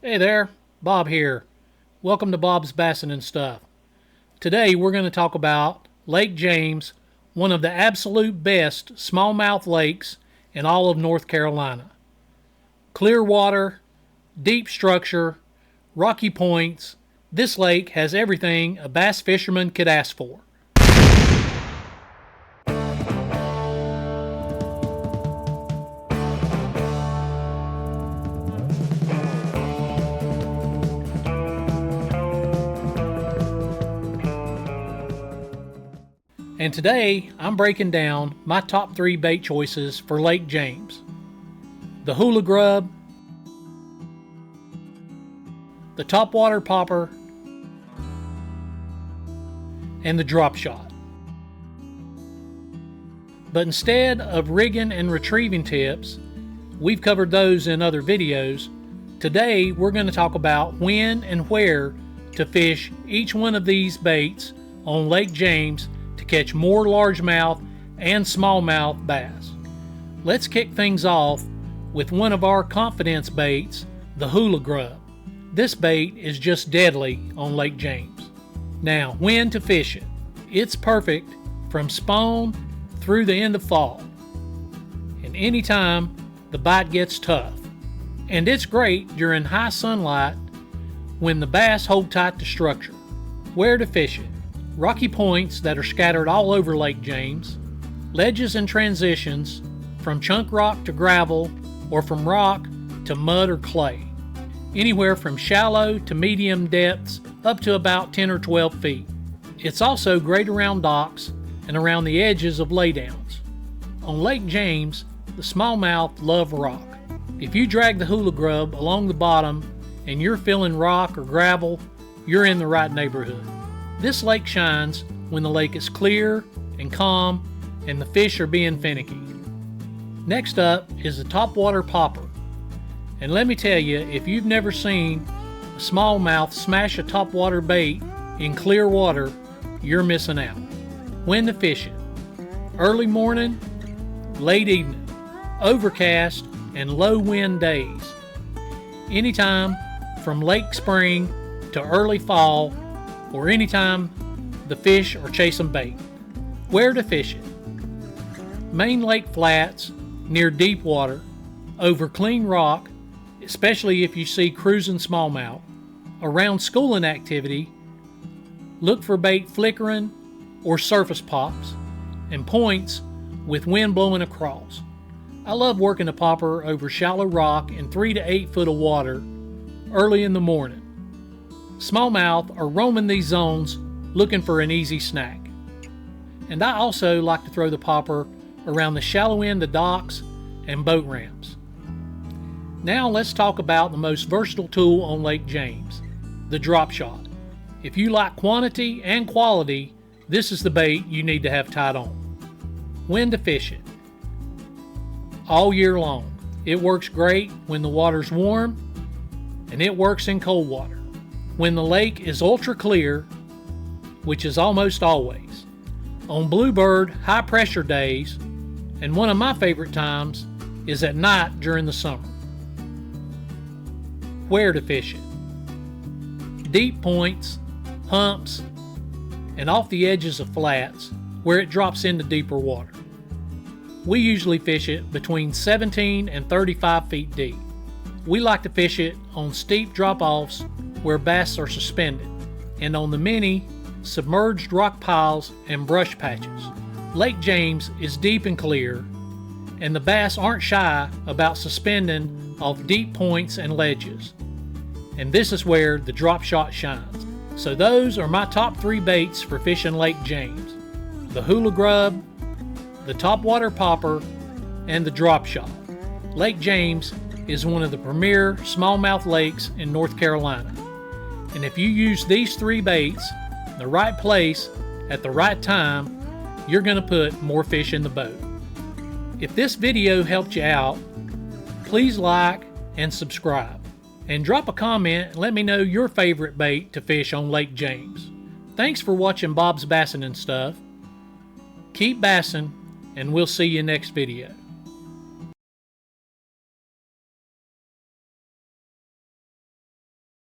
Hey there, Bob here. Welcome to Bob's Bassin' and Stuff. Today we're going to talk about Lake James, one of the absolute best smallmouth lakes in all of North Carolina. Clear water, deep structure, rocky points. This lake has everything a bass fisherman could ask for. And today, I'm breaking down my top 3 bait choices for Lake James. The Hula Grub, the Topwater Popper, and the Drop Shot. But instead of rigging and retrieving tips, we've covered those in other videos. Today, we're going to talk about when and where to fish each one of these baits on Lake James to catch more largemouth and smallmouth bass. Let's kick things off with one of our confidence baits, the Hula Grub. This bait is just deadly on Lake James. Now, when to fish it? It's perfect from spawn through the end of fall, and anytime the bite gets tough. And it's great during high sunlight when the bass hold tight to structure. Where to fish it? Rocky points that are scattered all over Lake James, ledges and transitions from chunk rock to gravel or from rock to mud or clay, anywhere from shallow to medium depths up to about 10 or 12 feet. It's also great around docks and around the edges of laydowns. On Lake James, the smallmouth love rock. If you drag the Hula Grub along the bottom and you're feeling rock or gravel, you're in the right neighborhood. This lake shines when the lake is clear and calm and the fish are being finicky. Next up is the Topwater Popper. And let me tell you, if you've never seen a smallmouth smash a topwater bait in clear water, you're missing out. When to fish it? Early morning, late evening, overcast, and low wind days. Anytime from late spring to early fall, or anytime the fish are chasing bait. Where to fish it? Main lake flats near deep water, over clean rock, especially if you see cruising smallmouth. Around schooling activity, look for bait flickering or surface pops, and points with wind blowing across. I love working a popper over shallow rock in 3 to 8 foot of water early in the morning. Smallmouth are roaming these zones looking for an easy snack. And I also like to throw the popper around the shallow end of docks and boat ramps. Now let's talk about the most versatile tool on Lake James, the drop shot. If you like quantity and quality, this is the bait you need to have tied on. When to fish it? All year long. It works great when the water's warm, and it works in cold water. When the lake is ultra clear, which is almost always. On bluebird high pressure days, and one of my favorite times is at night during the summer. Where to fish it? Deep points, humps, and off the edges of flats where it drops into deeper water. We usually fish it between 17 and 35 feet deep. We like to fish it on steep drop-offs where bass are suspended, and on the many submerged rock piles and brush patches. Lake James is deep and clear, and the bass aren't shy about suspending off deep points and ledges. And this is where the drop shot shines. So those are my top 3 baits for fishing Lake James: the Hula Grub, the Topwater Popper, and the drop shot. Lake James is one of the premier smallmouth lakes in North Carolina. And if you use these 3 baits in the right place at the right time, you're going to put more fish in the boat. If this video helped you out, please like and subscribe. And drop a comment and let me know your favorite bait to fish on Lake James. Thanks for watching Bob's Bassin' and Stuff. Keep bassin', and we'll see you next video.